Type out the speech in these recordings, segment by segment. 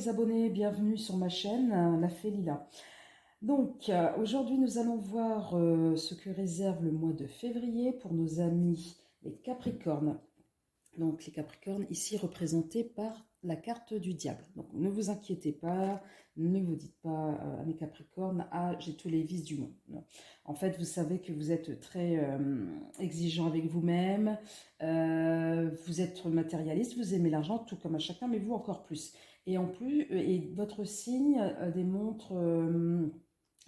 les abonnés, bienvenue sur ma chaîne, La Fée Lila. Donc, aujourd'hui, nous allons voir ce que réserve le mois de février pour nos amis les Capricornes. Donc, les Capricornes, ici représentés par la carte du diable. Donc, ne vous inquiétez pas, ne vous dites pas à mes Capricornes, ah, j'ai tous les vices du monde. Non. En fait, vous savez que vous êtes très exigeant avec vous-même, vous êtes matérialiste, vous aimez l'argent, tout comme à chacun, mais vous encore plus. Et en plus, et votre signe démontre,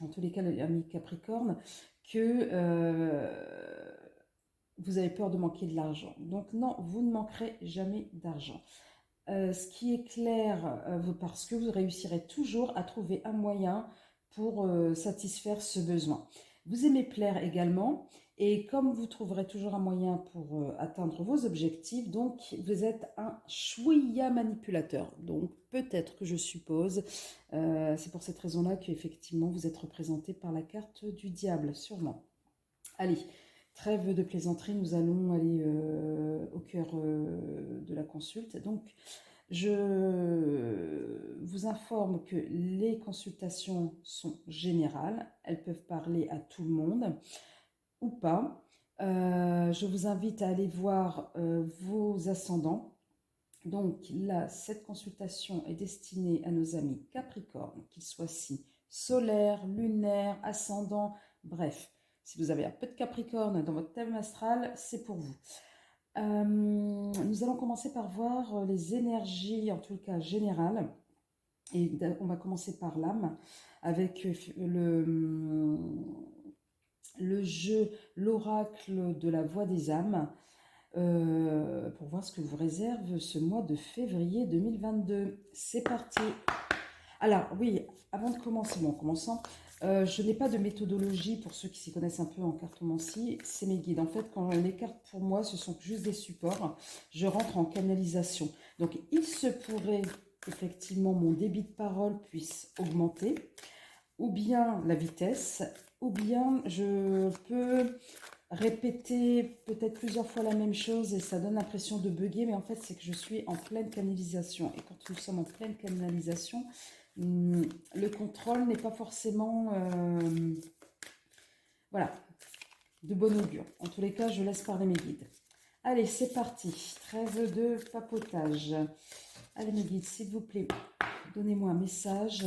en tous les cas, les amis Capricornes, que vous avez peur de manquer de l'argent. Donc non, vous ne manquerez jamais d'argent. Ce qui est clair, parce que vous réussirez toujours à trouver un moyen pour satisfaire ce besoin. Vous aimez plaire également, et comme vous trouverez toujours un moyen pour atteindre vos objectifs, donc vous êtes un chouïa manipulateur. Donc peut-être que je suppose, c'est pour cette raison-là qu'effectivement vous êtes représenté par la carte du diable, sûrement. Allez, trêve de plaisanterie, nous allons aller au cœur de la consulte. Donc, je vous informe que les consultations sont générales, elles peuvent parler à tout le monde ou pas. Je vous invite à aller voir vos ascendants. Donc là, cette consultation est destinée à nos amis Capricorne, qu'ils soient si solaire, lunaire, ascendant, bref. Si vous avez un peu de Capricorne dans votre thème astral, c'est pour vous. Nous allons commencer par voir les énergies, en tout cas générales. Et on va commencer par l'âme, avec le jeu, l'oracle de la voix des âmes, pour voir ce que vous réserve ce mois de février 2022. C'est parti. Alors oui, avant de commencer, bon, en commençant, je n'ai pas de méthodologie pour ceux qui s'y connaissent un peu en cartomancie, c'est mes guides. En fait, quand les cartes pour moi, ce sont juste des supports, je rentre en canalisation. Donc il se pourrait qu'effectivement mon débit de parole puisse augmenter, ou bien la vitesse, ou bien je peux répéter peut-être plusieurs fois la même chose et ça donne l'impression de bugger, mais en fait c'est que je suis en pleine canalisation. Et quand nous sommes en pleine canalisation, le contrôle n'est pas forcément voilà, de bon augure. En tous les cas, je laisse parler mes guides. Allez, c'est parti. Trêve de papotage. Allez mes guides, s'il vous plaît, donnez-moi un message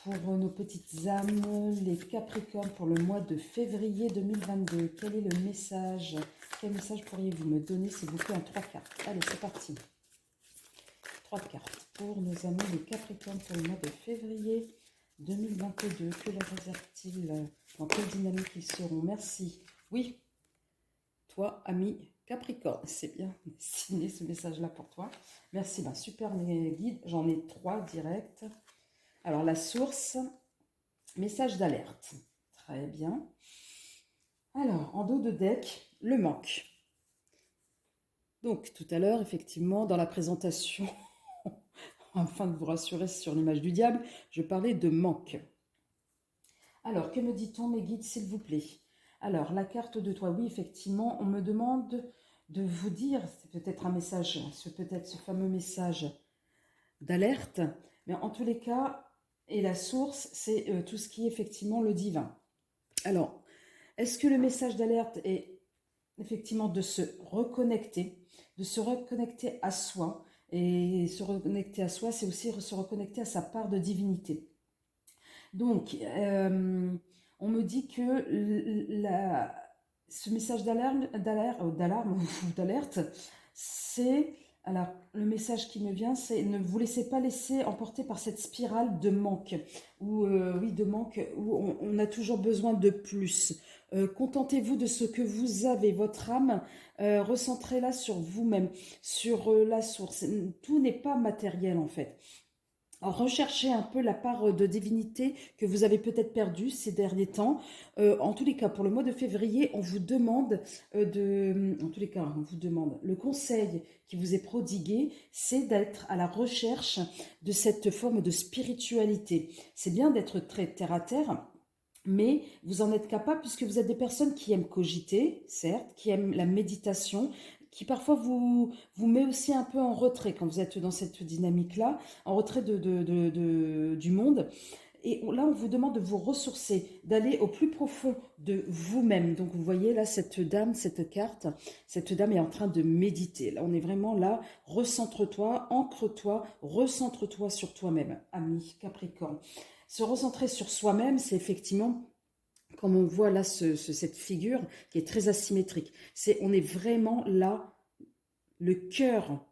pour nos petites âmes, les Capricornes, pour le mois de février 2022. Quel est le message? Quel message pourriez-vous me donner, s'il vous plaît, en 3 cartes? Allez, c'est parti. 3 cartes pour nos amis les Capricornes pour le mois de février 2022. Que leur réserve-t-il? Dans quelle dynamique ils seront? Merci. Oui, toi, ami Capricorne, c'est bien destiné ce message-là pour toi. Merci, ben, super mes guides. J'en ai 3 directs. Alors, la source, message d'alerte. Très bien. Alors, en dos de deck, le manque. Donc, tout à l'heure, effectivement, dans la présentation, afin de vous rassurer sur l'image du diable, je parlais de manque. Alors, que me dit-on, mes guides, s'il vous plaît? Alors, la carte de toi, oui, effectivement, on me demande de vous dire, c'est peut-être un message, peut-être ce fameux message d'alerte, mais en tous les cas, et la source, c'est tout ce qui est effectivement le divin. Alors, est-ce que le message d'alerte est effectivement de se reconnecter à soi, et se reconnecter à soi, c'est aussi se reconnecter à sa part de divinité. Donc, on me dit que ce message d'alerte, c'est... Alors, le message qui me vient, c'est ne vous laissez pas laisser emporter par cette spirale de manque, où on a toujours besoin de plus. Contentez-vous de ce que vous avez, votre âme, recentrez-la sur vous-même, sur la source. Tout n'est pas matériel en fait. Alors, recherchez un peu la part de divinité que vous avez peut-être perdue ces derniers temps. En tous les cas, pour le mois de février, on vous demande le conseil qui vous est prodigué, c'est d'être à la recherche de cette forme de spiritualité. C'est bien d'être très terre à terre, mais vous en êtes capable puisque vous êtes des personnes qui aiment cogiter, certes, qui aiment la méditation, qui parfois vous met aussi un peu en retrait quand vous êtes dans cette dynamique-là, en retrait du monde. Et là, on vous demande de vous ressourcer, d'aller au plus profond de vous-même. Donc, vous voyez là, cette dame, cette carte, cette dame est en train de méditer. Là, on est vraiment là, recentre-toi, ancre-toi, recentre-toi sur toi-même, ami Capricorne. Se recentrer sur soi-même, c'est effectivement, comme on voit là, cette figure qui est très asymétrique. On est vraiment là, le cœur,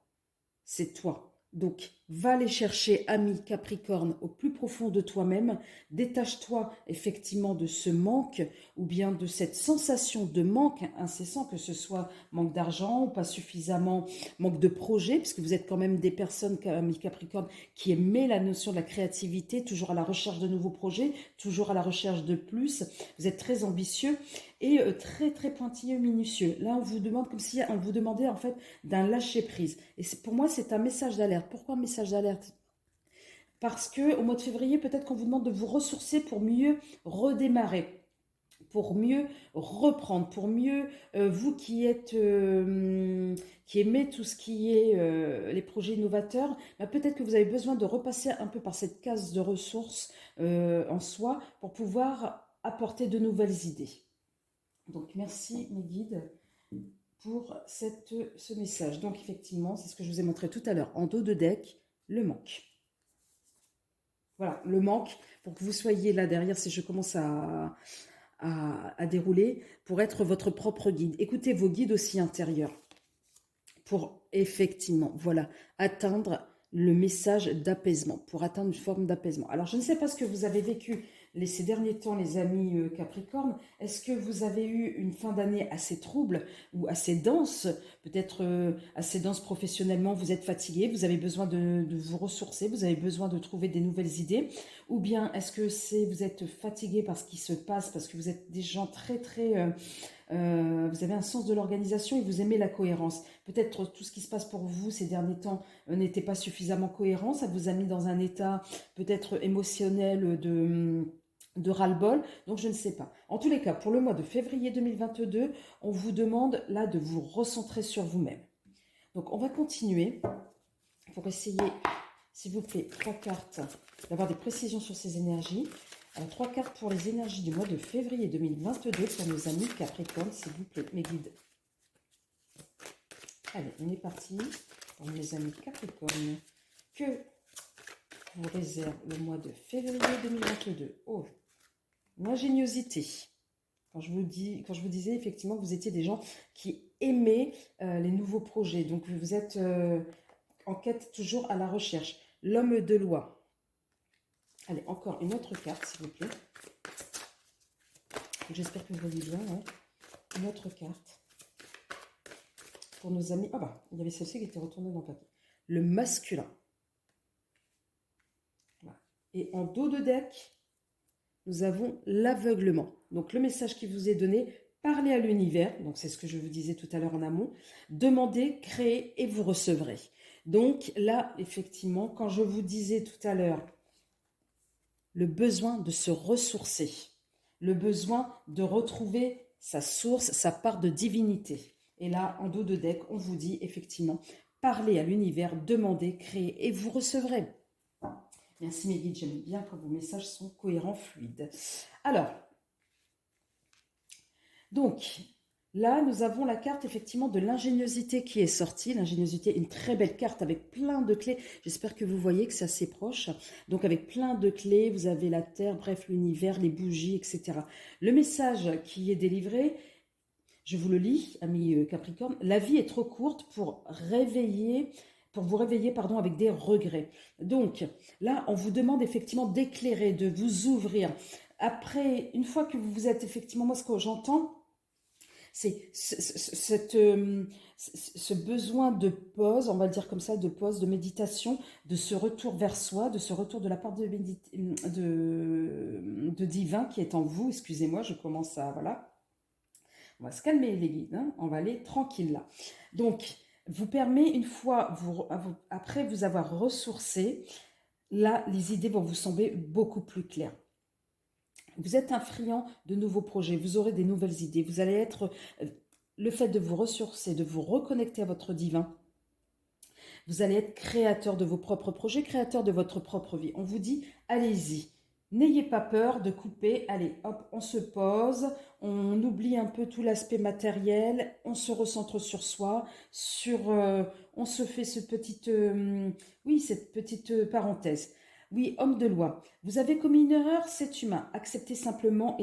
c'est toi. Donc, va les chercher, ami Capricorne, au plus profond de toi-même. Détache-toi effectivement de ce manque ou bien de cette sensation de manque incessant, que ce soit manque d'argent ou pas suffisamment, manque de projet, puisque vous êtes quand même des personnes, ami Capricorne, qui aimaient la notion de la créativité, toujours à la recherche de nouveaux projets, toujours à la recherche de plus. Vous êtes très ambitieux et très très pointilleux, minutieux. Là, on vous demande comme si on vous demandait en fait d'un lâcher-prise. Et pour moi, c'est un message d'alerte. Pourquoi un message d'alerte? Parce qu'au mois de février, peut-être qu'on vous demande de vous ressourcer pour mieux redémarrer, pour mieux reprendre, pour mieux, vous qui aimez tout ce qui est les projets innovateurs, bah peut-être que vous avez besoin de repasser un peu par cette case de ressources en soi pour pouvoir apporter de nouvelles idées. Donc, merci mes guides pour ce message. Donc effectivement, c'est ce que je vous ai montré tout à l'heure. En dos de deck, le manque. Voilà, le manque, pour que vous soyez là derrière, si je commence à dérouler, pour être votre propre guide. Écoutez vos guides aussi intérieurs, pour effectivement, voilà, atteindre le message d'apaisement, pour atteindre une forme d'apaisement. Alors, je ne sais pas ce que vous avez vécu ces derniers temps, les amis Capricorne. Est-ce que vous avez eu une fin d'année assez trouble ou assez dense, peut-être assez dense professionnellement, vous êtes fatigué, vous avez besoin de vous ressourcer, vous avez besoin de trouver des nouvelles idées, ou bien est-ce que vous êtes fatigué par ce qui se passe, parce que vous êtes des gens très très... vous avez un sens de l'organisation et vous aimez la cohérence. Peut-être tout ce qui se passe pour vous ces derniers temps n'était pas suffisamment cohérent, ça vous a mis dans un état peut-être émotionnel de ras-le-bol, donc je ne sais pas. En tous les cas, pour le mois de février 2022, on vous demande là de vous recentrer sur vous-même. Donc on va continuer pour essayer, s'il vous plaît, 3 cartes, d'avoir des précisions sur ces énergies. Alors, 3 cartes pour les énergies du mois de février 2022 pour nos amis Capricorne, s'il vous plaît, mes guides. Allez, on est parti pour mes amis Capricorne. Que vous réserve le mois de février 2022? Oh, l'ingéniosité. Quand je vous disais effectivement que vous étiez des gens qui aimaient les nouveaux projets, donc vous êtes en quête toujours à la recherche. L'homme de loi. Allez, encore une autre carte, s'il vous plaît. J'espère que vous voyez bien. Hein. Une autre carte. Pour nos amis. Ah bah, il y avait celle-ci qui était retournée dans le papier. Le masculin. Voilà. Et en dos de deck, nous avons l'aveuglement. Donc le message qui vous est donné, parlez à l'univers. Donc c'est ce que je vous disais tout à l'heure en amont. Demandez, créez et vous recevrez. Donc là, effectivement, quand je vous disais tout à l'heure, le besoin de se ressourcer, le besoin de retrouver sa source, sa part de divinité. Et là, en dos de deck, on vous dit effectivement, parlez à l'univers, demandez, créez et vous recevrez. Merci mes guides, j'aime bien quand vos messages sont cohérents, fluides. Alors, donc, là, nous avons la carte effectivement de l'ingéniosité qui est sortie. L'ingéniosité, une très belle carte avec plein de clés. J'espère que vous voyez que c'est assez proche. Donc, avec plein de clés, vous avez la Terre, bref, l'univers, les bougies, etc. Le message qui est délivré, je vous le lis, ami Capricorne. La vie est trop courte pour vous réveiller pardon, avec des regrets. Donc, là, on vous demande effectivement d'éclairer, de vous ouvrir. Après, une fois que vous êtes effectivement, moi, ce que j'entends, c'est ce besoin de pause, on va le dire comme ça, de pause, de méditation, de ce retour vers soi, de ce retour de la part de divin qui est en vous. Excusez-moi, je commence à... Voilà. On va se calmer les guides, hein, on va aller tranquille là. Donc, vous permet, une fois, après vous avoir ressourcé, là, les idées vont vous sembler beaucoup plus claires. Vous êtes un friand de nouveaux projets, vous aurez des nouvelles idées, vous allez être le fait de vous ressourcer, de vous reconnecter à votre divin, vous allez être créateur de vos propres projets, créateur de votre propre vie. On vous dit, allez-y. N'ayez pas peur de couper. Allez, hop, on se pose. On oublie un peu tout l'aspect matériel. On se recentre sur soi. On se fait cette petite parenthèse. Oui, homme de loi, vous avez commis une erreur, c'est humain. Acceptez simplement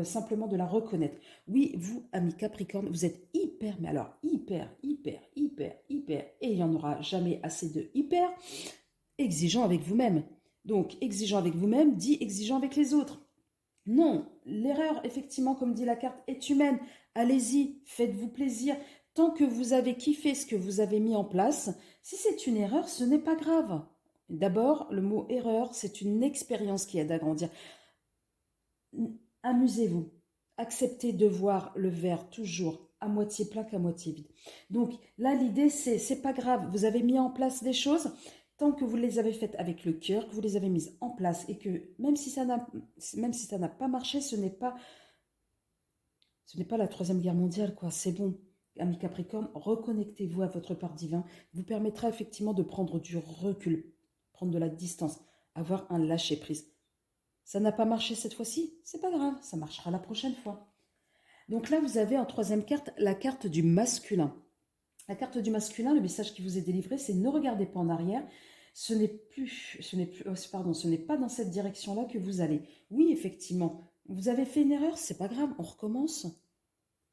simplement de la reconnaître. Oui, vous, ami Capricorne, vous êtes hyper, mais alors hyper, et il n'y en aura jamais assez de hyper, exigeant avec vous-même. Donc, exigeant avec vous-même dit exigeant avec les autres. Non, l'erreur, effectivement, comme dit la carte, est humaine. Allez-y, faites-vous plaisir. Tant que vous avez kiffé ce que vous avez mis en place, si c'est une erreur, ce n'est pas grave. D'abord, le mot erreur, c'est une expérience qui aide à grandir. Amusez-vous. Acceptez de voir le verre toujours à moitié plein qu'à moitié vide. Donc là, l'idée, c'est pas grave. Vous avez mis en place des choses. Tant que vous les avez faites avec le cœur, que vous les avez mises en place et que même si ça n'a pas marché, ce n'est pas la Troisième Guerre mondiale, quoi. C'est bon. Ami Capricorne, reconnectez-vous à votre part divin. Vous permettra effectivement de prendre du recul, prendre de la distance, avoir un lâcher-prise. Ça n'a pas marché cette fois-ci, c'est pas grave, ça marchera la prochaine fois. Donc là, vous avez en troisième carte la carte du masculin. La carte du masculin, le message qui vous est délivré, c'est ne regardez pas en arrière. Ce n'est pas dans cette direction-là que vous allez. Oui, effectivement, vous avez fait une erreur, c'est pas grave, on recommence.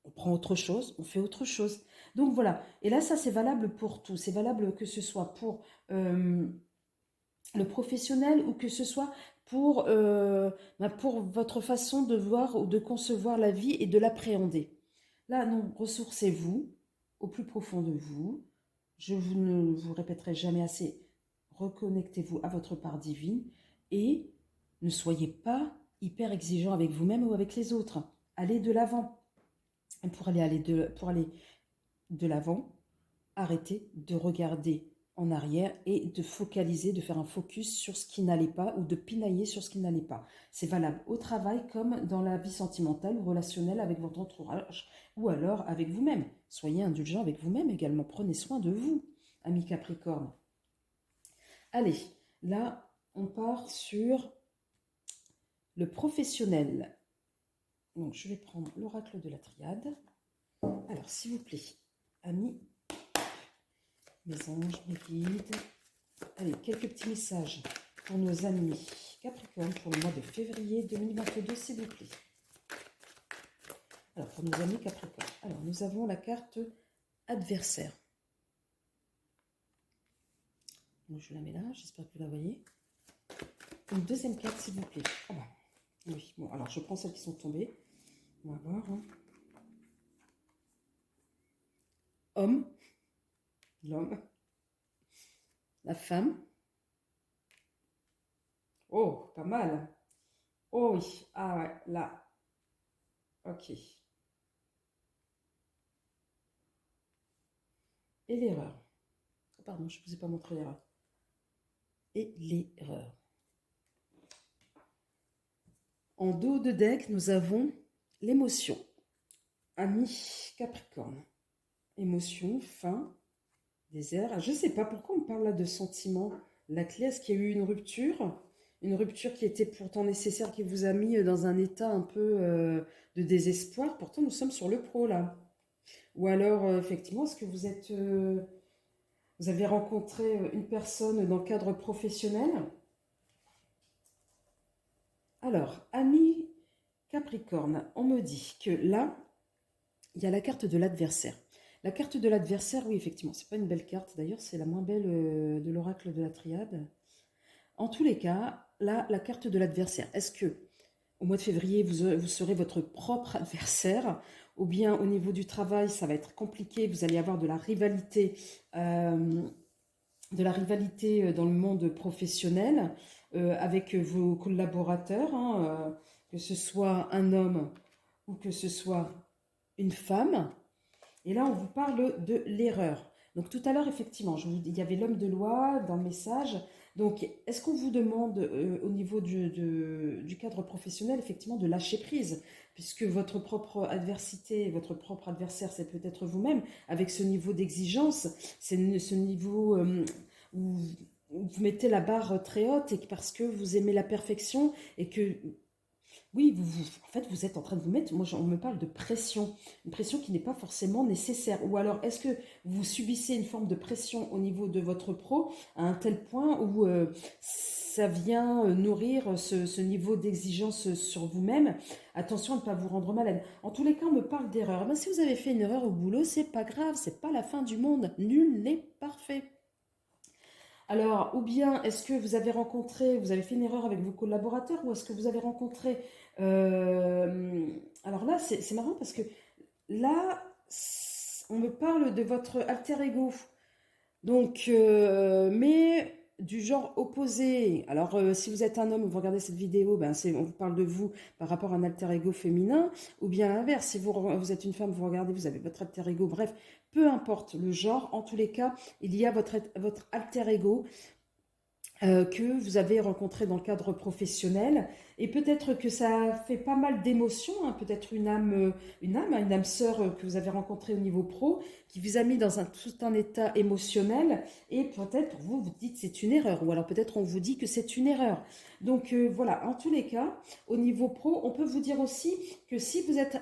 On prend autre chose, on fait autre chose. Donc voilà. Et là, ça, c'est valable pour tout. C'est valable que ce soit pour le professionnel ou que ce soit pour votre façon de voir ou de concevoir la vie et de l'appréhender. Là, non, ressourcez-vous au plus profond de vous. Ne vous répéterai jamais assez, reconnectez-vous à votre part divine et ne soyez pas hyper exigeant avec vous-même ou avec les autres. Allez de l'avant. Pour aller de l'avant, arrêtez de regarder en arrière et de focaliser, de faire un focus sur ce qui n'allait pas ou de pinailler sur ce qui n'allait pas. C'est valable au travail comme dans la vie sentimentale ou relationnelle avec votre entourage ou alors avec vous-même. Soyez indulgent avec vous-même également. Prenez soin de vous, ami Capricorne. Allez, là, on part sur le professionnel. Donc, je vais prendre l'oracle de la triade. Alors, s'il vous plaît, amis, mes anges, mes guides. Allez, quelques petits messages pour nos amis Capricorne pour le mois de février 2022, s'il vous plaît. Alors, pour nos amis Capricorne. Alors, nous avons la carte adversaire. Donc, je la mets là, j'espère que vous la voyez. Une deuxième carte, s'il vous plaît. Ah bah, oui, bon, alors je prends celles qui sont tombées. On va voir. Hein. Homme, l'homme, la femme. Oh, pas mal. Oh oui, ah ouais, là. Ok. Et l'erreur. Oh, pardon, je ne vous ai pas montré l'erreur. Et l'erreur. En dos de deck, nous avons l'émotion. Ami Capricorne. Émotion, faim, désert. Je ne sais pas pourquoi on parle là de sentiments. La clé, est-ce qu'il y a eu une rupture? Une rupture qui était pourtant nécessaire, qui vous a mis dans un état un peu de désespoir. Pourtant, nous sommes sur le pro là. Ou alors, effectivement, est-ce que vous avez rencontré une personne dans le cadre professionnel? Alors, ami Capricorne, on me dit que là, il y a la carte de l'adversaire. La carte de l'adversaire, oui, effectivement, c'est pas une belle carte. D'ailleurs, c'est la moins belle de l'oracle de la triade. En tous les cas, là, la carte de l'adversaire. Est-ce que au mois de février, vous serez votre propre adversaire ou bien au niveau du travail, ça va être compliqué, vous allez avoir de la rivalité dans le monde professionnel avec vos collaborateurs, hein, que ce soit un homme ou que ce soit une femme. Et là, on vous parle de l'erreur. Donc tout à l'heure, effectivement, il y avait l'homme de loi dans le message. Donc, est-ce qu'on vous demande au niveau du cadre professionnel, effectivement, de lâcher prise, puisque votre propre adversité, votre propre adversaire, c'est peut-être vous-même, avec ce niveau d'exigence, c'est ce niveau où vous mettez la barre très haute et parce que vous aimez la perfection et que oui, en fait, vous êtes en train de vous mettre, moi, on me parle de pression, une pression qui n'est pas forcément nécessaire. Ou alors, est-ce que vous subissez une forme de pression au niveau de votre pro à un tel point où ça vient nourrir ce niveau d'exigence sur vous-même? Attention à ne pas vous rendre malade. En tous les cas, on me parle d'erreur. Ben, si vous avez fait une erreur au boulot, c'est pas grave, c'est pas la fin du monde. Nul n'est parfait. Alors, ou bien est-ce que vous avez rencontré, vous avez fait une erreur avec vos collaborateurs, ou est-ce que vous avez rencontré... euh, alors là, c'est marrant parce que là, on me parle de votre alter ego. Donc, mais du genre opposé. Alors, si vous êtes un homme, vous regardez cette vidéo, ben on vous parle de vous par rapport à un alter ego féminin, ou bien l'inverse. Si vous êtes une femme, vous regardez, vous avez votre alter ego. Bref, peu importe le genre, en tous les cas, il y a votre alter ego que vous avez rencontré dans le cadre professionnel. Et peut-être que ça fait pas mal d'émotions, hein, peut-être une âme sœur que vous avez rencontrée au niveau pro, qui vous a mis dans tout un état émotionnel. Et peut-être pour vous, vous dites c'est une erreur. Ou alors peut-être on vous dit que c'est une erreur. Donc voilà, en tous les cas, au niveau pro, on peut vous dire aussi que si vous êtes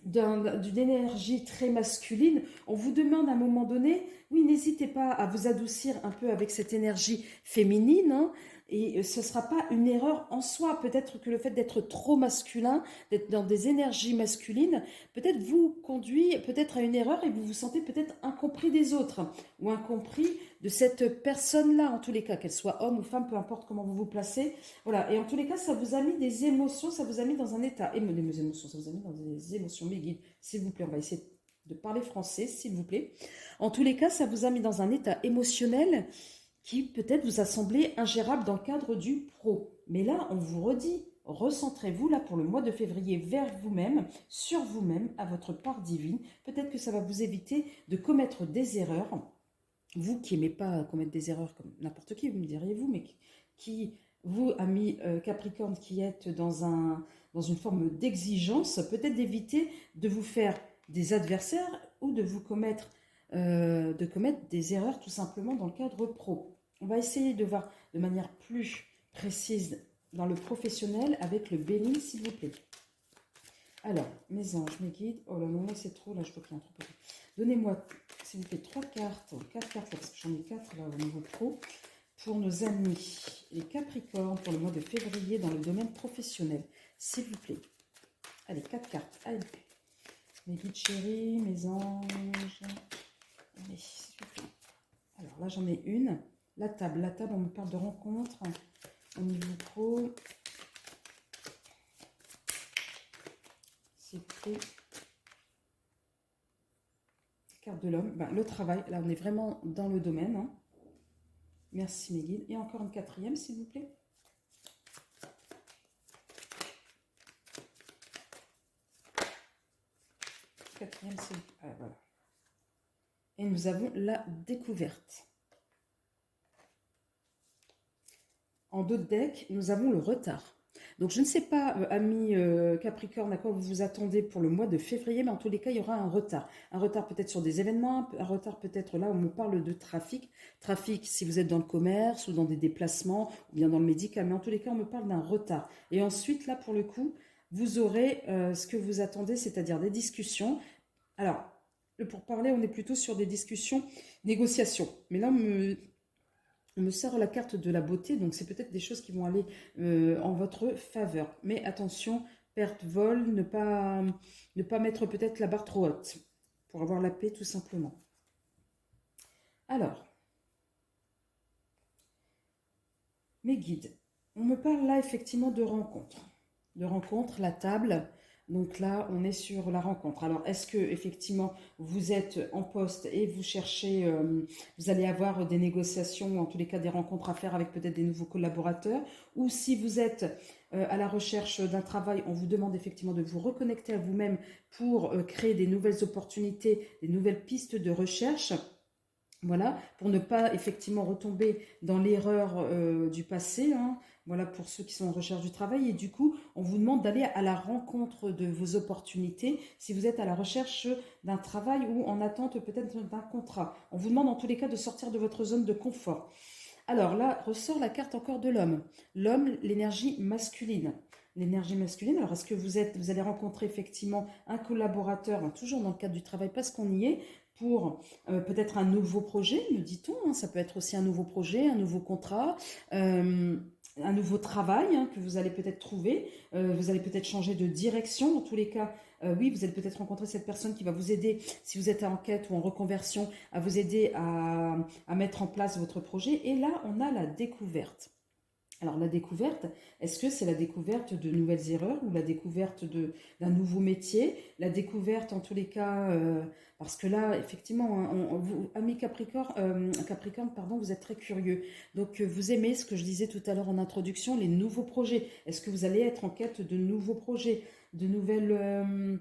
d'une énergie très masculine, on vous demande à un moment donné, oui, n'hésitez pas à vous adoucir un peu avec cette énergie féminine, hein, et ce ne sera pas une erreur en soi. Peut-être que le fait d'être trop masculin, d'être dans des énergies masculines, peut-être vous conduit peut-être à une erreur et vous vous sentez peut-être incompris des autres ou incompris de cette personne-là, en tous les cas, qu'elle soit homme ou femme, peu importe comment vous vous placez. Voilà, et en tous les cas, ça vous a mis des émotions, ça vous a mis dans un état, des émotions, ça vous a mis dans des émotions, mes guides, s'il vous plaît, on va essayer de parler français, s'il vous plaît. En tous les cas, ça vous a mis dans un état émotionnel qui peut-être vous a semblé ingérable dans le cadre du pro. Mais là, on vous redit, recentrez-vous là pour le mois de février vers vous-même, sur vous-même, à votre part divine. Peut-être que ça va vous éviter de commettre des erreurs. Vous qui n'aimez pas commettre des erreurs comme n'importe qui, vous me diriez-vous, mais qui vous, amis Capricorne, qui êtes dans une forme d'exigence, peut-être d'éviter de vous faire des adversaires ou de commettre des erreurs tout simplement dans le cadre pro. On va essayer de voir de manière plus précise dans le professionnel avec le béni, s'il vous plaît. Alors, mes anges, mes guides, oh là non, là c'est trop, là je peux rien trop. Donnez-moi, s'il vous plaît, 3 cartes, 4 cartes, là, parce que j'en ai 4 là au niveau pro, pour nos amis, les Capricornes, pour le mois de février dans le domaine professionnel, s'il vous plaît. Allez, 4 cartes, allez. Mes guides chéris, mes anges, allez, s'il vous plaît. Alors là, j'en ai une. La table, on me parle de rencontre au niveau pro. S'il vous plaît. Carte de l'homme, ben, le travail, là on est vraiment dans le domaine. Hein. Merci mes guides. Et encore une quatrième, s'il vous plaît. Quatrième, c'est... Ah, voilà. Et nous avons la découverte. En dos de deck, nous avons le retard. Donc je ne sais pas, amis Capricorne, à quoi vous vous attendez pour le mois de février, mais en tous les cas, il y aura un retard. Un retard peut-être sur des événements, un retard peut-être là, on me parle de trafic. Trafic si vous êtes dans le commerce ou dans des déplacements, ou bien dans le médical, mais en tous les cas, on me parle d'un retard. Et ensuite, là, pour le coup, vous aurez ce que vous attendez, c'est-à-dire des discussions. Alors, pour parler, on est plutôt sur des discussions, négociations. Mais là, on me sert la carte de la beauté, donc c'est peut-être des choses qui vont aller en votre faveur. Mais attention, perte, vol, ne pas mettre peut-être la barre trop haute pour avoir la paix tout simplement. Alors, mes guides, on me parle là effectivement de rencontres. De rencontres, la table. Donc là, on est sur la rencontre. Alors, est-ce que effectivement vous êtes en poste et vous cherchez, vous allez avoir des négociations ou en tous les cas des rencontres à faire avec peut-être des nouveaux collaborateurs, ou si vous êtes à la recherche d'un travail, on vous demande effectivement de vous reconnecter à vous-même pour créer des nouvelles opportunités, des nouvelles pistes de recherche. Voilà, pour ne pas effectivement retomber dans l'erreur du passé, hein. Voilà pour ceux qui sont en recherche du travail. Et du coup, on vous demande d'aller à la rencontre de vos opportunités si vous êtes à la recherche d'un travail ou en attente peut-être d'un contrat. On vous demande en tous les cas de sortir de votre zone de confort. Alors là, ressort la carte encore de l'homme. L'homme, l'énergie masculine. L'énergie masculine, alors est-ce que vous allez rencontrer effectivement un collaborateur, hein, toujours dans le cadre du travail parce qu'on y est, pour peut-être un nouveau projet, me dit-on, hein, ça peut être aussi un nouveau projet, un nouveau contrat, un nouveau travail hein, que vous allez peut-être trouver, vous allez peut-être changer de direction, dans tous les cas, oui, vous allez peut-être rencontrer cette personne qui va vous aider, si vous êtes en quête ou en reconversion, à vous aider à mettre en place votre projet. Et là, on a la découverte. Alors la découverte, est-ce que c'est la découverte de nouvelles erreurs ou la découverte d'un nouveau métier? La découverte en tous les cas, parce que là, effectivement, hein, amis Capricorne, Capricorne, pardon, vous êtes très curieux. Donc vous aimez ce que je disais tout à l'heure en introduction, les nouveaux projets. Est-ce que vous allez être en quête de nouveaux projets, de nouvelles...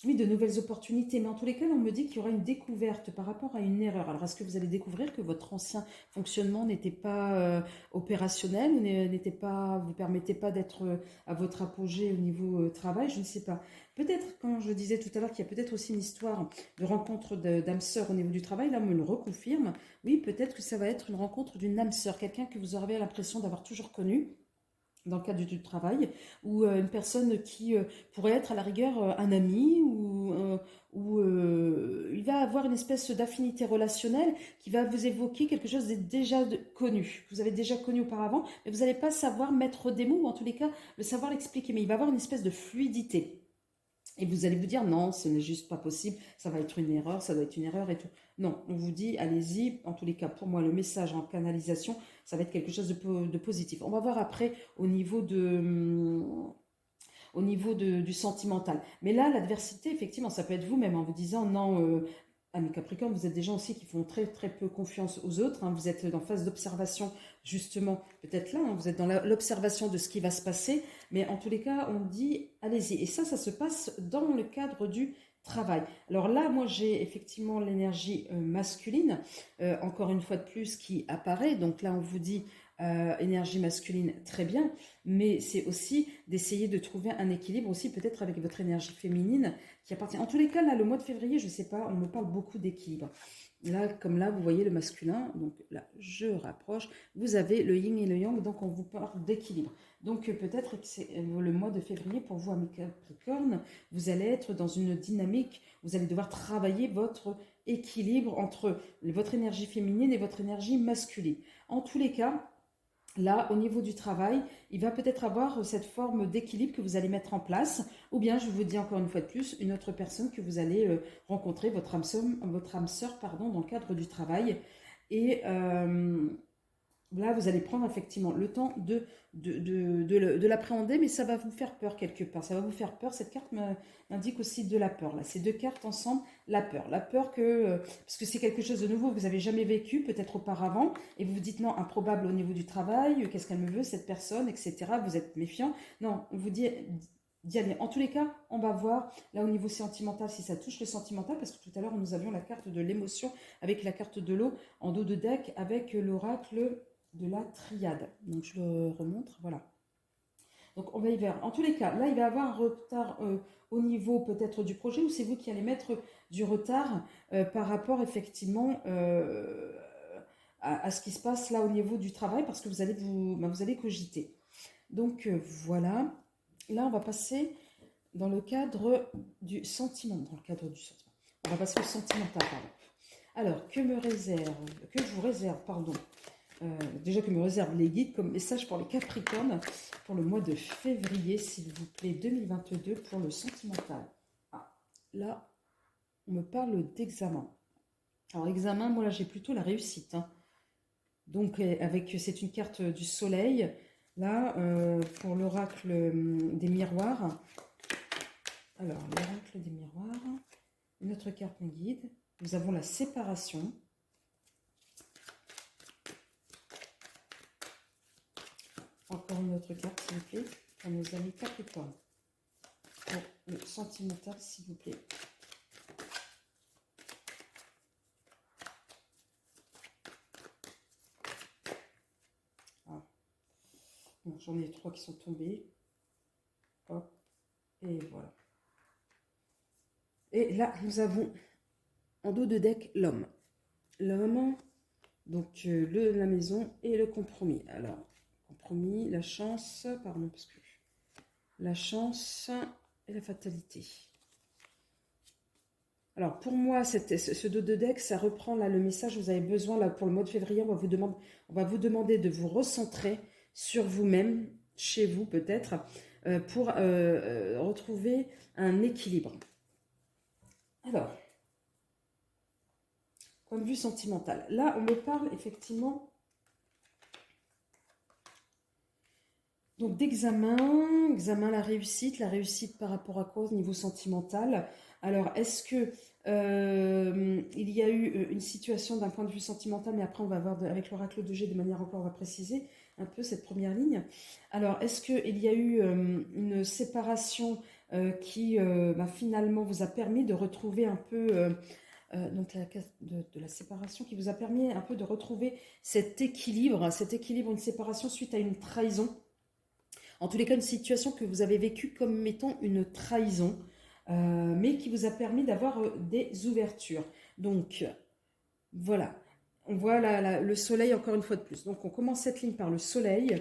oui, de nouvelles opportunités. Mais en tous les cas, on me dit qu'il y aura une découverte par rapport à une erreur. Alors, est-ce que vous allez découvrir que votre ancien fonctionnement n'était pas opérationnel ou n'était pas, vous permettait pas d'être à votre apogée au niveau travail? Je ne sais pas. Peut-être, quand je disais tout à l'heure qu'il y a peut-être aussi une histoire de rencontre d'âme sœur au niveau du travail, là, on me le reconfirme. Oui, peut-être que ça va être une rencontre d'une âme sœur, quelqu'un que vous aurez l'impression d'avoir toujours connu dans le cadre du travail, ou une personne qui pourrait être à la rigueur un ami, ou il va avoir une espèce d'affinité relationnelle qui va vous évoquer quelque chose de déjà connu. Vous avez déjà connu auparavant, mais vous n'allez pas savoir mettre des mots, ou en tous les cas, le savoir l'expliquer, mais il va avoir une espèce de fluidité. Et vous allez vous dire, non, ce n'est juste pas possible, ça va être une erreur, ça doit être une erreur et tout. Non, on vous dit, allez-y. En tous les cas, pour moi, le message en canalisation, ça va être quelque chose de positif. On va voir après au niveau du sentimental. Mais là, l'adversité, effectivement, ça peut être vous-même en vous disant, non, amis Capricorne, vous êtes des gens aussi qui font très très peu confiance aux autres, hein. Vous êtes en phase d'observation, justement, peut-être là, hein, vous êtes dans l'observation de ce qui va se passer, mais en tous les cas, on dit, allez-y. Et ça se passe dans le cadre du travail. Alors là, moi, j'ai effectivement l'énergie masculine, encore une fois de plus, qui apparaît. Donc là, on vous dit énergie masculine, très bien, mais c'est aussi d'essayer de trouver un équilibre aussi peut-être avec votre énergie féminine qui appartient. En tous les cas, là, le mois de février, je ne sais pas, on me parle beaucoup d'équilibre. Là, comme là, vous voyez le masculin, donc là, je rapproche, vous avez le yin et le yang, donc on vous parle d'équilibre. Donc peut-être que c'est le mois de février pour vous, amis Capricorne, vous allez être dans une dynamique, vous allez devoir travailler votre équilibre entre votre énergie féminine et votre énergie masculine. En tous les cas, là, au niveau du travail, il va peut-être avoir cette forme d'équilibre que vous allez mettre en place, ou bien, je vous dis encore une fois de plus, une autre personne que vous allez rencontrer, votre âme sœur, pardon, dans le cadre du travail. Et là, vous allez prendre effectivement le temps de l'appréhender, mais ça va vous faire peur quelque part. Ça va vous faire peur. Cette carte m'indique aussi de la peur. Là, ces deux cartes ensemble, la peur. La peur que, parce que c'est quelque chose de nouveau que vous n'avez jamais vécu, peut-être auparavant, et vous vous dites non, improbable au niveau du travail, qu'est-ce qu'elle me veut, cette personne, etc. Vous êtes méfiant. Non, on vous dit d'y aller. En tous les cas, on va voir là au niveau sentimental si ça touche le sentimental, parce que tout à l'heure, nous avions la carte de l'émotion avec la carte de l'eau en dos de deck avec l'oracle de la triade. Donc je le remontre, voilà. Donc on va y voir. En tous les cas, là il va y avoir un retard au niveau peut-être du projet, ou c'est vous qui allez mettre du retard par rapport effectivement à ce qui se passe là au niveau du travail, parce que vous allez cogiter. Donc voilà. Là on va passer dans le cadre du sentiment. Dans le cadre du sentiment. On va passer au sentimental, pardon. Alors, que je vous réserve, pardon, déjà que me réservent les guides comme message pour les Capricornes pour le mois de février, s'il vous plaît, 2022 pour le sentimental. Ah, là, on me parle d'examen. Alors, l'examen, moi là, j'ai plutôt la réussite, hein. Donc, c'est une carte du soleil. Là, pour l'oracle des miroirs. Alors, l'oracle des miroirs. Une autre carte me guide. Nous avons la séparation. Encore une autre carte, s'il vous plaît, pour nos amis Capricorne. Pour le sentimental, s'il vous plaît. j'en ai 3 qui sont tombés. Hop, et voilà. Et là, nous avons en dos de deck l'homme. L'homme, donc la maison et le compromis. Alors, compromis, la chance, pardon, parce que la chance et la fatalité. Alors, pour moi, ce dos de deck, ça reprend là le message. Vous avez besoin, là, pour le mois de février, on va vous demander de vous recentrer sur vous-même, chez vous peut-être, pour retrouver un équilibre. Alors, point de vue sentimental. Là, on me parle effectivement donc d'examen, la réussite par rapport à quoi au niveau sentimental. Alors, est-ce que il y a eu une situation d'un point de vue sentimental, mais après on va voir avec l'oracle de G de manière encore, on va préciser un peu cette première ligne. Alors, est-ce qu'il y a eu une séparation qui finalement vous a permis de retrouver un peu, donc de la séparation qui vous a permis un peu de retrouver cet équilibre, une séparation suite à une trahison. En tous les cas, une situation que vous avez vécue comme étant une trahison, mais qui vous a permis d'avoir des ouvertures. Donc, voilà. On voit le soleil encore une fois de plus. Donc, on commence cette ligne par le soleil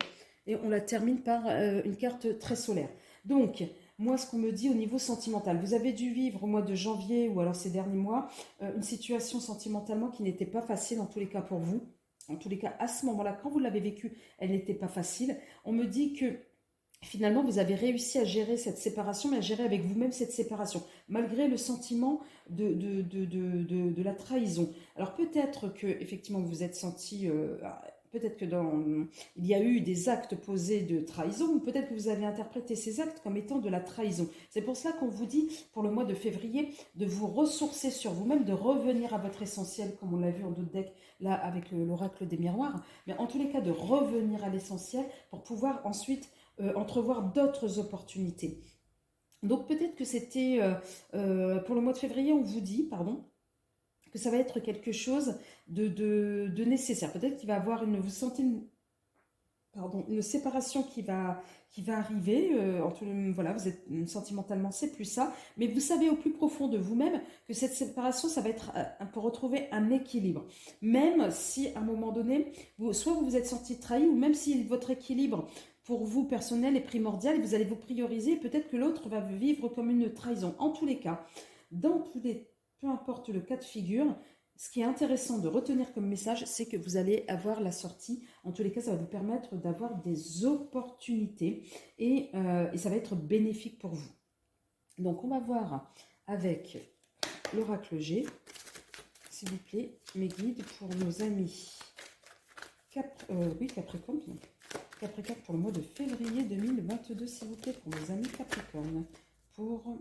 et on la termine par une carte très solaire. Donc, moi, ce qu'on me dit au niveau sentimental, vous avez dû vivre au mois de janvier ou alors ces derniers mois, une situation sentimentalement qui n'était pas facile en tous les cas pour vous. En tous les cas, à ce moment-là, quand vous l'avez vécu, elle n'était pas facile. On me dit que finalement, vous avez réussi à gérer cette séparation, mais à gérer avec vous-même cette séparation, malgré le sentiment de la trahison. Alors peut-être que effectivement vous vous êtes senti, peut-être que il y a eu des actes posés de trahison, ou peut-être que vous avez interprété ces actes comme étant de la trahison. C'est pour cela qu'on vous dit, pour le mois de février, de vous ressourcer sur vous-même, de revenir à votre essentiel, comme on l'a vu en d'autres decks, là avec l'oracle des miroirs, mais en tous les cas de revenir à l'essentiel pour pouvoir ensuite entrevoir d'autres opportunités. Donc peut-être que c'était, pour le mois de février, on vous dit, pardon, que ça va être quelque chose de nécessaire. Peut-être qu'il va avoir vous sentez une séparation qui va arriver. Voilà, vous êtes sentimentalement, c'est plus ça. Mais vous savez au plus profond de vous-même que cette séparation, ça va être pour retrouver un équilibre. Même si à un moment donné, soit vous vous êtes senti trahi, ou même si votre équilibre pour vous personnel est primordial, vous allez vous prioriser, peut-être que l'autre va vivre comme une trahison. En tous les cas, peu importe le cas de figure, ce qui est intéressant de retenir comme message, c'est que vous allez avoir la sortie. En tous les cas, ça va vous permettre d'avoir des opportunités et ça va être bénéfique pour vous. Donc, on va voir avec l'oracle G, s'il vous plaît, mes guides pour nos amis Capricorne. Capricorne pour le mois de février 2022, s'il vous plaît, pour nos amis Capricorne. Pour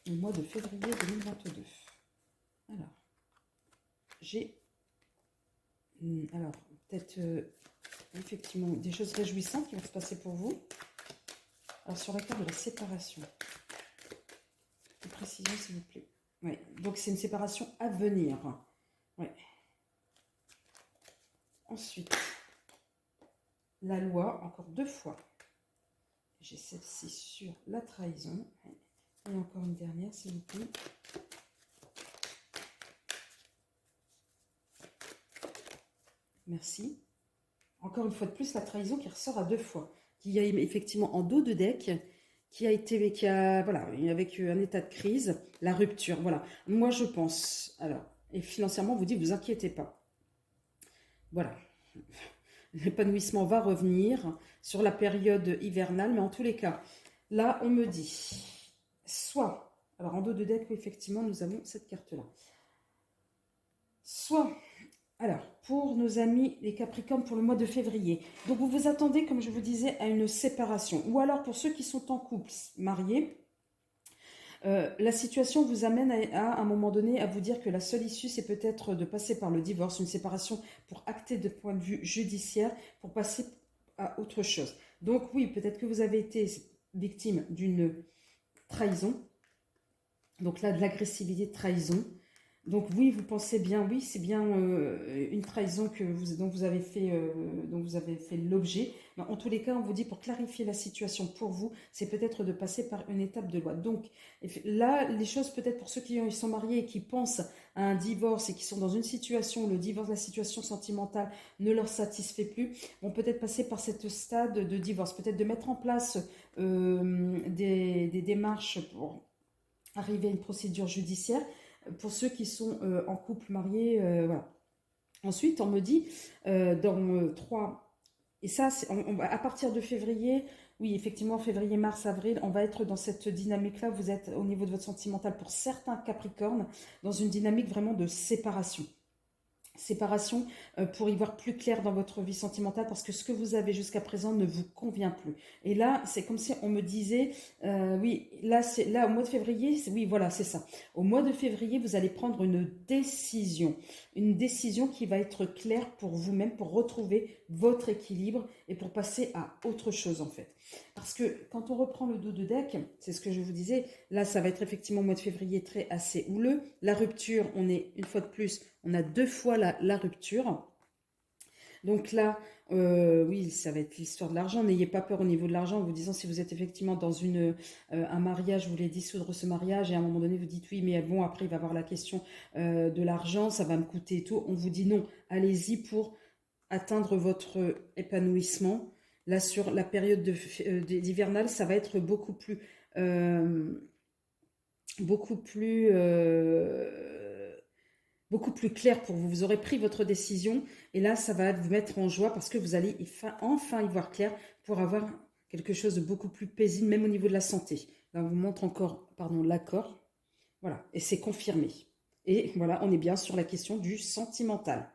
le mois de février 2022. Alors, peut-être effectivement des choses réjouissantes qui vont se passer pour vous. Alors, sur la carte de la séparation, de précision, s'il vous plaît. Ouais, donc c'est une séparation à venir. Ouais. Ensuite, la loi, encore 2 fois. J'ai celle-ci sur la trahison. Et encore une dernière, s'il vous plaît. Merci. Encore une fois de plus, la trahison qui ressort à 2 fois. Qui y a effectivement en dos de deck, voilà, avec un état de crise, la rupture. Voilà. Moi, je pense, alors, et financièrement, vous dites, vous inquiétez pas. Voilà. L'épanouissement va revenir sur la période hivernale, mais en tous les cas, là, on me dit, soit, alors en dos de deck, effectivement, nous avons cette carte-là. Soit, alors, pour nos amis les Capricornes pour le mois de février, donc vous vous attendez, comme je vous disais, à une séparation. Ou alors, pour ceux qui sont en couple, mariés, la situation vous amène à un moment donné à vous dire que la seule issue, c'est peut-être de passer par le divorce, une séparation pour acter de point de vue judiciaire, pour passer à autre chose. Donc oui, peut-être que vous avez été victime d'une trahison, donc là de l'agressivité de trahison, Donc oui, vous pensez bien, oui, c'est bien une trahison dont vous avez fait l'objet. Mais en tous les cas, on vous dit pour clarifier la situation pour vous, c'est peut-être de passer par une étape de loi. Donc là, les choses peut-être pour ceux ils sont mariés et qui pensent à un divorce et qui sont dans une situation où le divorce, la situation sentimentale ne leur satisfait plus, vont peut-être passer par cette stade de divorce, peut-être de mettre en place des démarches pour arriver à une procédure judiciaire pour ceux qui sont en couple marié. Voilà. Ensuite, on me dit dans 3, et ça, à partir de février, oui, effectivement, février, mars, avril, on va être dans cette dynamique-là. Vous êtes au niveau de votre sentimental pour certains Capricornes, dans une dynamique vraiment de séparation. Séparation pour y voir plus clair dans votre vie sentimentale parce que ce que vous avez jusqu'à présent ne vous convient plus. Et là, c'est comme si on me disait, oui, là au mois de février, oui, voilà, c'est ça. Au mois de février, vous allez prendre une décision qui va être claire pour vous-même, pour retrouver votre équilibre et pour passer à autre chose en fait. Parce que quand on reprend le dos de deck, c'est ce que je vous disais, là ça va être effectivement au mois de février très assez houleux. La rupture, on est une fois de plus, on a 2 fois la rupture. Donc là, oui, ça va être l'histoire de l'argent. N'ayez pas peur au niveau de l'argent en vous disant si vous êtes effectivement dans un mariage, vous voulez dissoudre ce mariage et à un moment donné vous dites oui, mais bon, après il va y avoir la question de l'argent, ça va me coûter et tout. On vous dit non, allez-y pour atteindre votre épanouissement. Là, sur la période d'hivernale, ça va être euh, beaucoup plus, beaucoup plus clair pour vous. Vous aurez pris votre décision et là, ça va vous mettre en joie parce que vous allez enfin y voir clair pour avoir quelque chose de beaucoup plus paisible, même au niveau de la santé. Là, on vous montre encore, pardon, l'accord. Voilà, et c'est confirmé. Et voilà, on est bien sur la question du sentimental.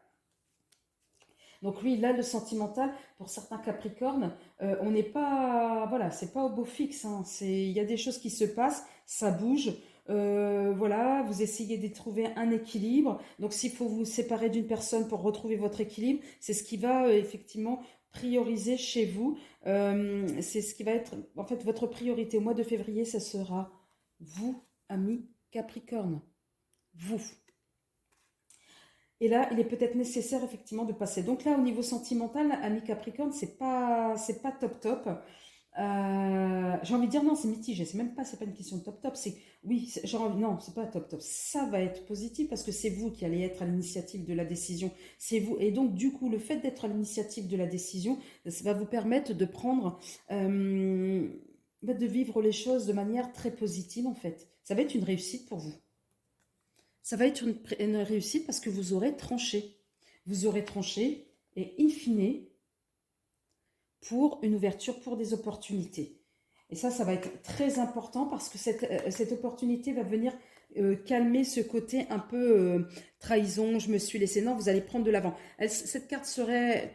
Donc oui, là, le sentimental, pour certains Capricornes, on n'est pas, voilà, c'est pas au beau fixe. Hein. Il y a des choses qui se passent, ça bouge. Voilà, vous essayez de trouver un équilibre. Donc s'il faut vous séparer d'une personne pour retrouver votre équilibre, c'est ce qui va effectivement prioriser chez vous. C'est ce qui va être, en fait, votre priorité au mois de février, ça sera vous, amis Capricorne. Vous. Et là, il est peut-être nécessaire effectivement de passer. Donc là, au niveau sentimental, ami Capricorne, c'est pas top top. J'ai envie de dire non, c'est mitigé. C'est pas une question de top top. C'est oui, non, c'est pas top top. Ça va être positif parce que c'est vous qui allez être à l'initiative de la décision. C'est vous. Et donc du coup, le fait d'être à l'initiative de la décision, ça va vous permettre de prendre, de vivre les choses de manière très positive en fait. Ça va être une réussite pour vous. Ça va être une réussite parce que vous aurez tranché. Vous aurez tranché et in fine pour une ouverture, pour des opportunités. Et ça va être très important parce que cette opportunité va venir calmer ce côté un peu trahison, je me suis laissé. Non, vous allez prendre de l'avant. Cette carte serait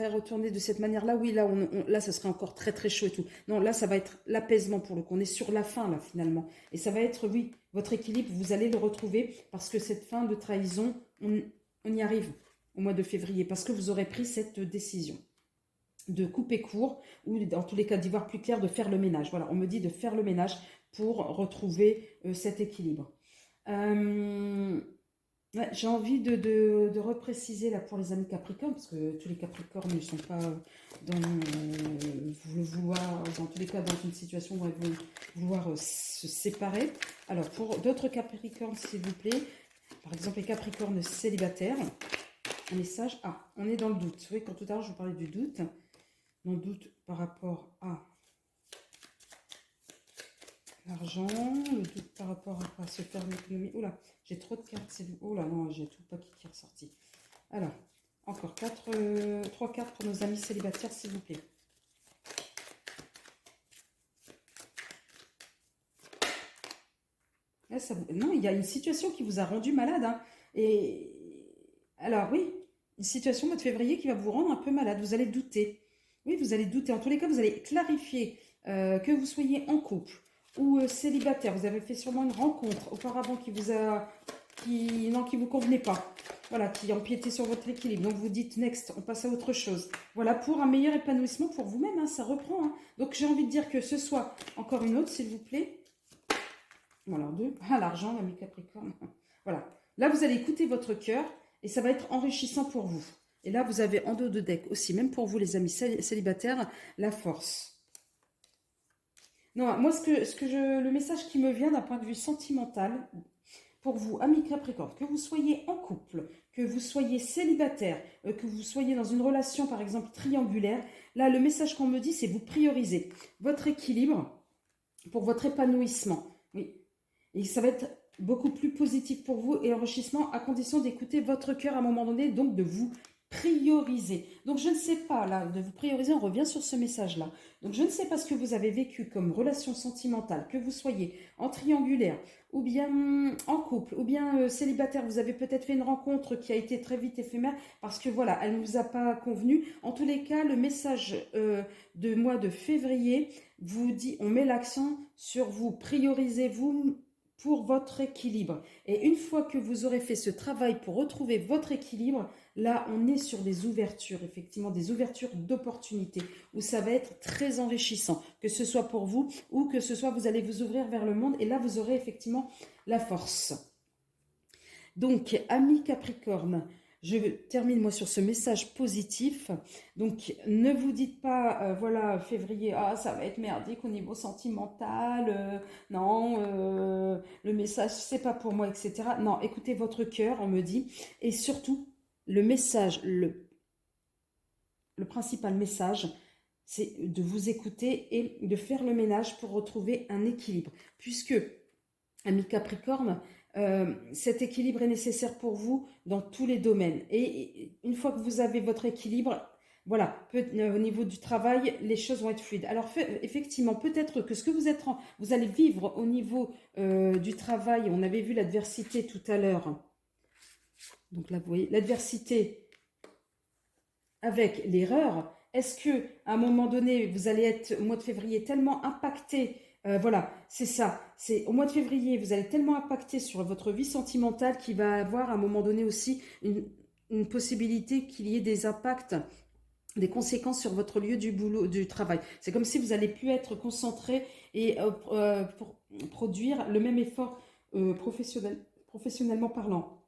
retournée de cette manière-là. Oui, là, ça serait encore très très chaud et tout. Non, là, ça va être l'apaisement pour le coup. On est sur la fin là finalement. Et ça va être, oui, votre équilibre, vous allez le retrouver parce que cette fin de trahison, on y arrive au mois de février parce que vous aurez pris cette décision de couper court ou dans tous les cas d'y voir plus clair, de faire le ménage. Voilà, on me dit de faire le ménage pour retrouver cet équilibre. Ouais, j'ai envie de repréciser là pour les amis Capricornes, parce que tous les Capricornes ne sont pas dans le vouloir, dans tous les cas dans une situation où ils vont vouloir se séparer. Alors pour d'autres Capricornes, s'il vous plaît, par exemple les Capricornes célibataires, un message. Ah, on est dans le doute. Oui, quand tout à l'heure je vous parlais du doute. Mon doute par rapport à l'argent, le doute par rapport à se faire l'économie. Oula, j'ai trop de cartes, c'est oh là non, j'ai tout le paquet qui est ressorti. Alors, encore 3 cartes pour nos amis célibataires, s'il vous plaît. Là, non, il y a une situation qui vous a rendu malade. Hein. Et alors oui, une situation au mois de février qui va vous rendre un peu malade. Vous allez douter. Oui, vous allez douter. En tous les cas, vous allez clarifier que vous soyez en couple ou célibataire. Vous avez fait sûrement une rencontre auparavant qui vous convenait pas. Voilà, qui empiétait sur votre équilibre. Donc vous dites next, on passe à autre chose. Voilà, pour un meilleur épanouissement pour vous-même, hein, ça reprend. Hein. Donc j'ai envie de dire que ce soit encore une autre, s'il vous plaît. Voilà, 2. Ah, l'argent, l'ami Capricorne. Voilà. Là, vous allez écouter votre cœur et ça va être enrichissant pour vous. Et là, vous avez en dos de deck aussi, même pour vous les amis célibataires, la force. Non, moi, le message qui me vient d'un point de vue sentimental, pour vous, amis Capricorne, que vous soyez en couple, que vous soyez célibataire, que vous soyez dans une relation, par exemple, triangulaire, là, le message qu'on me dit, c'est vous priorisez votre équilibre pour votre épanouissement. Oui. Et ça va être beaucoup plus positif pour vous et enrichissement à condition d'écouter votre cœur à un moment donné, donc de vous prioriser. Donc je ne sais pas, là, de vous prioriser, on revient sur ce message-là. Donc je ne sais pas ce que vous avez vécu comme relation sentimentale, que vous soyez en triangulaire, ou bien en couple, ou bien célibataire, vous avez peut-être fait une rencontre qui a été très vite éphémère, parce que voilà, elle ne vous a pas convenu. En tous les cas, le message de mois de février vous dit, on met l'accent sur vous, priorisez-vous pour votre équilibre. Et une fois que vous aurez fait ce travail pour retrouver votre équilibre, là, on est sur des ouvertures, effectivement, des ouvertures d'opportunités, où ça va être très enrichissant, que ce soit pour vous ou que ce soit vous allez vous ouvrir vers le monde, et là, vous aurez effectivement la force. Donc, amis Capricorne, je termine moi sur ce message positif. Donc, ne vous dites pas, voilà, février, ah, ça va être merdique au niveau sentimental, non, le message, c'est pas pour moi, etc. Non, écoutez votre cœur, on me dit. Et surtout, le message, le principal message, c'est de vous écouter et de faire le ménage pour retrouver un équilibre. Puisque, amis Capricorne, cet équilibre est nécessaire pour vous dans tous les domaines. Et une fois que vous avez votre équilibre, voilà, au niveau du travail, les choses vont être fluides. Alors effectivement, peut-être que ce que vous allez vivre au niveau du travail, on avait vu l'adversité tout à l'heure. Donc là, vous voyez, l'adversité avec l'erreur. Est-ce que à un moment donné, vous allez être au mois de février tellement impacté, voilà, c'est ça. C'est au mois de février, vous allez tellement impacter sur votre vie sentimentale qu'il va avoir à un moment donné aussi une possibilité qu'il y ait des impacts, des conséquences sur votre lieu du boulot, du travail. C'est comme si vous n'allez plus être concentré et pour produire le même effort professionnellement parlant.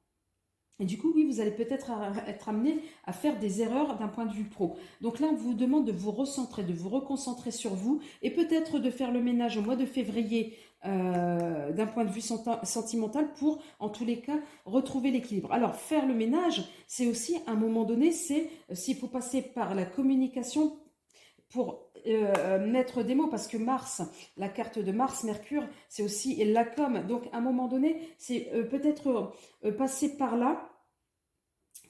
Et du coup, oui, vous allez peut-être être amené à faire des erreurs d'un point de vue pro. Donc là, on vous demande de vous recentrer, de vous reconcentrer sur vous et peut-être de faire le ménage au mois de février d'un point de vue sentimental pour, en tous les cas, retrouver l'équilibre. Alors, faire le ménage, c'est aussi, à un moment donné, c'est s'il faut passer par la communication pour mettre des mots, parce que Mars, la carte de Mars, Mercure, c'est aussi la com. Donc, à un moment donné, c'est peut-être passer par là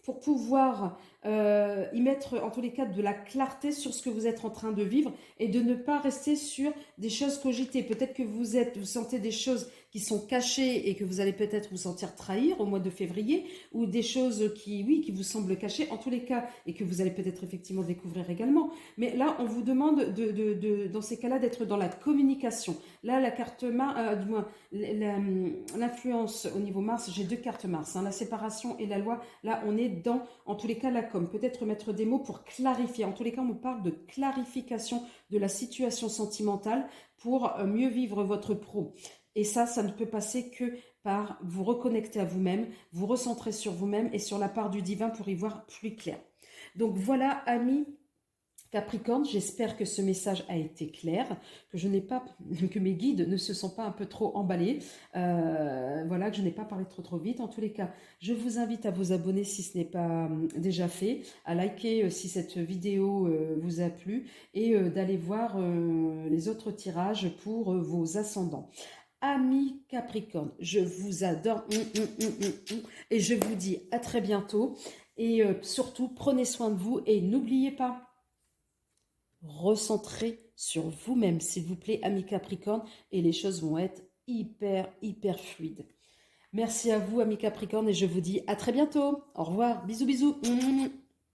pour pouvoir y mettre, en tous les cas, de la clarté sur ce que vous êtes en train de vivre et de ne pas rester sur des choses cogitées. Peut-être que vous sentez des choses qui sont cachées et que vous allez peut-être vous sentir trahir au mois de février, ou des choses qui vous semblent cachées, en tous les cas, et que vous allez peut-être effectivement découvrir également. Mais là, on vous demande, dans ces cas-là, d'être dans la communication. Là, la carte du moins, l'influence au niveau Mars, j'ai deux cartes Mars, la séparation et la loi. Là, on est dans, en tous les cas, la com. Peut-être mettre des mots pour clarifier. En tous les cas, on me parle de clarification de la situation sentimentale pour mieux vivre votre pro. Et ça ne peut passer que par vous reconnecter à vous-même, vous recentrer sur vous-même et sur la part du divin pour y voir plus clair. Donc voilà, amis Capricorne, j'espère que ce message a été clair, que mes guides ne se sont pas un peu trop emballés, voilà, que je n'ai pas parlé trop vite. En tous les cas, je vous invite à vous abonner si ce n'est pas déjà fait, à liker si cette vidéo vous a plu et d'aller voir les autres tirages pour vos ascendants. Amis Capricorne, je vous adore et je vous dis à très bientôt et surtout prenez soin de vous et n'oubliez pas, recentrez sur vous-même, s'il vous plaît, amis Capricorne, et les choses vont être hyper fluides. Merci à vous, amis Capricorne, et je vous dis à très bientôt. Au revoir, bisous.